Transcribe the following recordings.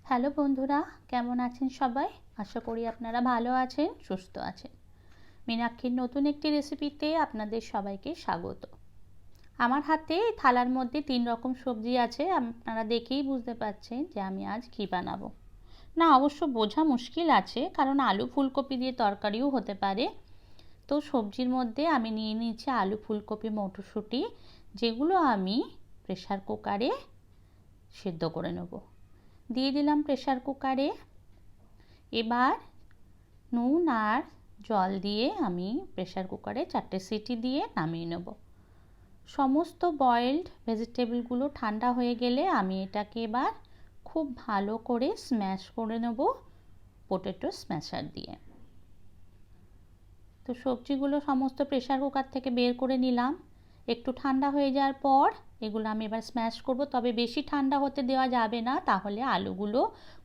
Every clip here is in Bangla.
হ্যালো বন্ধুরা, কেমন আছেন সবাই? আশা করি আপনারা ভালো আছেন, সুস্থ আছেন। মীনাক্ষীর নতুন একটি রেসিপিতে আপনাদের সবাইকে স্বাগত। আমার হাতে থালার মধ্যে 3 রকম সবজি আছে। আপনারা দেখেই বুঝতে পারছেন যে আমি আজ কী বানাবো। না, অবশ্য বোঝা মুশকিল আছে, কারণ আলু ফুলকপি দিয়ে তরকারিও হতে পারে। তো সবজির মধ্যে আমি নিয়ে নিয়েছি আলু, ফুলকপি, মটরশুঁটি, যেগুলো আমি প্রেসার কুকারে সেদ্ধ করে নেব। দিয়ে দিলাম প্রেসার কুকারে। এবার নুন আর জল দিয়ে আমি প্রেসার কুকারে 4টে সিটি দিয়ে নামিয়ে নেব। সমস্ত বয়েলড ভেজিটেবলগুলো ঠান্ডা হয়ে গেলে আমি এটাকে এবার খুব ভালো করে স্ম্যাশ করে নেব পটেটো স্ম্যাশার দিয়ে। তো সবজিগুলো সমস্ত প্রেসার কুকার থেকে বের করে নিলাম। একটু ঠান্ডা হয়ে যাওয়ার পর এগুলো আমি এবার স্ম্যাশ করব, তবে বেশি ঠান্ডা হতে দেওয়া যাবে না, তাহলে আলুগুলো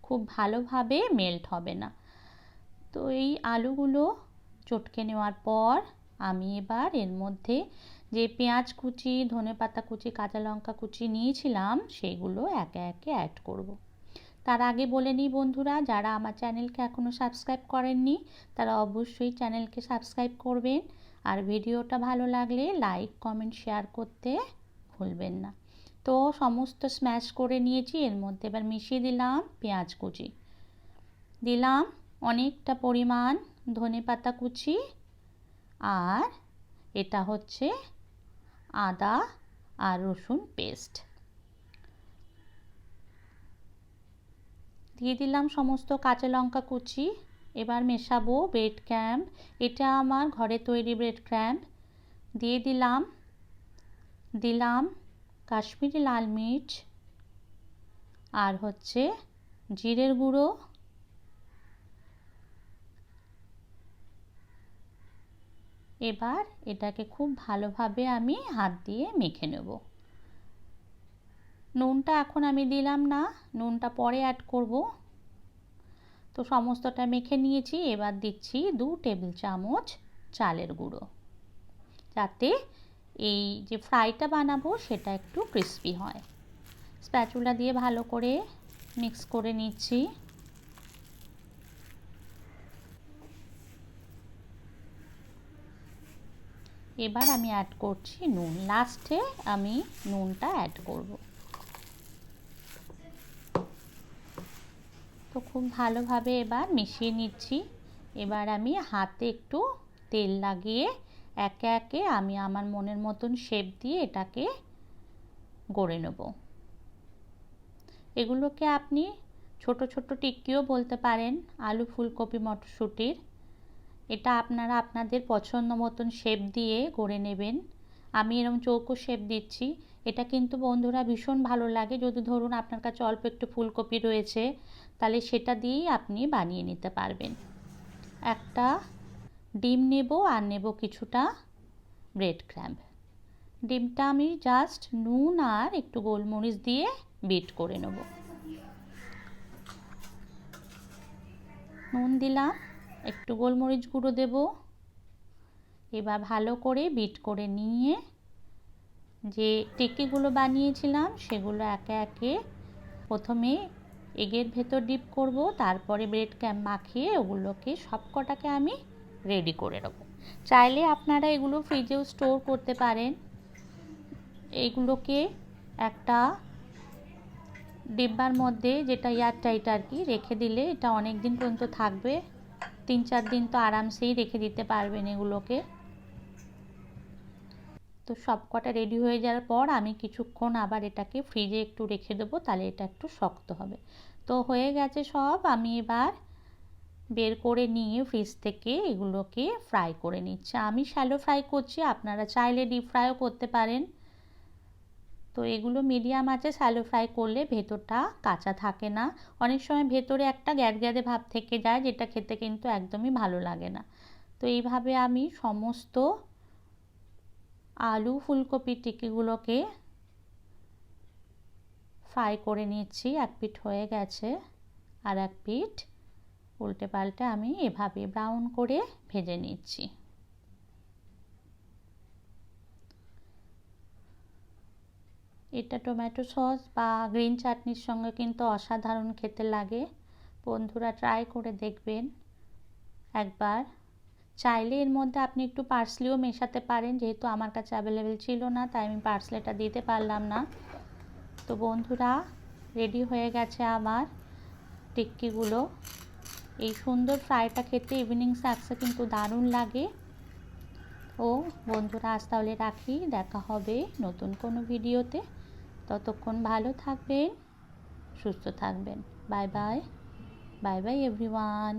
খুব ভালোভাবে মেল্ট হবে না। তো এই আলুগুলো চটকে নেওয়ার পর আমি এবার এর মধ্যে যে পেঁয়াজ কুচি, ধনেপাতা কুচি, কাঁচা লঙ্কা কুচি নিয়েছিলাম সেগুলো একে একে অ্যাড করব। তার আগে বলে নিই বন্ধুরা, যারা আমার চ্যানেলকে এখনও সাবস্ক্রাইব করেননি তারা অবশ্যই চ্যানেলকে সাবস্ক্রাইব করবেন, আর ভিডিওটা ভালো লাগলে লাইক, কমেন্ট, শেয়ার করতে ভুলবেন না। তো সমস্ত স্ম্যাশ করে নিয়েছি। এর মধ্যে এবার মিশিয়ে দিলাম পেঁয়াজ কুচি, দিলাম অনেকটা পরিমাণ ধনেপাতা কুচি, আর এটা হচ্ছে আদা আর রসুন পেস্ট। দিয়ে দিলাম সমস্ত কাঁচা লঙ্কা কুচি। এবার মেশাবো ব্রেড ক্রাম্ব, এটা আমার ঘরে তৈরি ব্রেড ক্রাম্ব। দিয়ে দিলাম কাশ্মীরি লাল মির্চ, আর হচ্ছে জিরের গুঁড়ো, এবার এটাকে খুব ভালোভাবে আমি হাত দিয়ে মেখে নেব। নুনটা এখন আমি দিলাম না, নুনটা পরে অ্যাড করব। তো সমস্তটা মেখে নিয়েছি। এবার দিচ্ছি 2 টেবিল চামচ চালের গুঁড়ো, যাতে এই যে ফ্রাইটা বানাবো সেটা একটু ক্রিস্পি হয়। স্প্যাচুলা দিয়ে ভালো করে মিক্স করে নিচ্ছি। এবার আমি অ্যাড করছি নুন, লাস্টে আমি নুনটা অ্যাড করব। তো খুব ভালোভাবে এবার মিশিয়ে নিচ্ছি। এবার আমি হাতে একটু তেল লাগিয়ে একে একে আমি আমার মনের মতন শেপ দিয়ে এটাকে গড়ে নেব। এগুলোকে আপনি ছোট ছোট টিক্কিও বলতে পারেন, আলু, ফুলকপি, মটরশুঁটির। এটা আপনারা আপনাদের পছন্দ মতন শেপ দিয়ে গড়ে নেবেন। আমি এরকম চৌকো শেপ দিচ্ছি। এটা কিন্তু বন্ধুরা ভীষণ ভালো লাগে, যদি ধরুন আপনার কাছে অল্প একটু ফুলকপি রয়েছে তাহলে সেটা দিয়েই আপনি বানিয়ে নিতে পারবেন। একটা ডিম নেব, আর নেব কিছুটা ব্রেড ক্রাম্ব। ডিমটা আমি জাস্ট নুন আর একটু গোলমরিচ দিয়ে বিট করে নেব। নুন দিলাম, একটু গোলমরিচ গুঁড়ো দেব। এবার ভালো করে বিট করে নিয়ে যে টিক্কিগুলো বানিয়েছিলাম সেগুলো একে একে প্রথমে এগের ভেতর ডিপ করব, তারপরে ব্রেড ক্রাম্ব মাখিয়ে ওগুলোকে সবকটাকে আমি রেডি করে নেব। চাইলে আপনারা এগুলো ফ্রিজেও স্টোর করতে পারেন। এইগুলোকে একটা ডিব্বার মধ্যে, যেটা এয়ারটাইট আর কি, রেখে দিলে এটা অনেক দিন পর্যন্ত থাকবে। 3-4 দিন তো আরামসেই রেখে দিতে পারবেন এগুলোকে। তো সব কটা রেডি হয়ে যাওয়ার পর আমি কিছুক্ষণ আবার এটাকে ফ্রিজে একটু রেখে দেবো, তাহলে এটা একটু শক্ত হবে। তো হয়ে গেছে সব। আমি এবার বের করে নিয়ে ফ্রিজ থেকে এগুলোকে ফ্রাই করে নিচ্ছি। আমি শ্যালো ফ্রাই করছি, আপনারা চাইলে ডিপ ফ্রাইও করতে পারেন। তো এগুলো মিডিয়াম আছে শ্যালো ফ্রাই করলে ভেতরটা কাঁচা থাকে না। অনেক সময় ভেতরে একটা গ্যাদগ্যাদে ভাব থেকে যায়, যেটা খেতে কিন্তু একদমই ভালো লাগে না। তো এইভাবে আমি সমস্ত আলু, ফুলকপি টিক্কিগুলোকে ফ্রাই করে নিচ্ছি। এক পিঠ হয়ে গেছে, আর এক পিঠ উল্টে পাল্টে আমি এভাবে ব্রাউন করে ভেজে নিচ্ছি। এটা টমেটো সস বা গ্রিন চাটনির সঙ্গে কিন্তু অসাধারণ খেতে লাগে। বন্ধুরা ট্রাই করে দেখবেন একবার। চাইলে এর মধ্যে আপনি একটু পার্সলিও মেশাতে পারেন, যেহেতু আমার কাছে অ্যাভেলেবেল ছিল না তাই আমি পার্সলেটা দিতে পারলাম না। তো বন্ধুরা রেডি হয়ে গেছে আমার টিক্কিগুলো। এই সুন্দর ফ্রাইটা খেতে ইভিনিং স্ন্যাক্সে কিন্তু দারুণ লাগে। ও বন্ধুরা আজ তাহলে রাখি, দেখা হবে নতুন কোনো ভিডিওতে। ততক্ষণ ভালো থাকবেন, সুস্থ থাকবেন। Bye bye, bye bye everyone.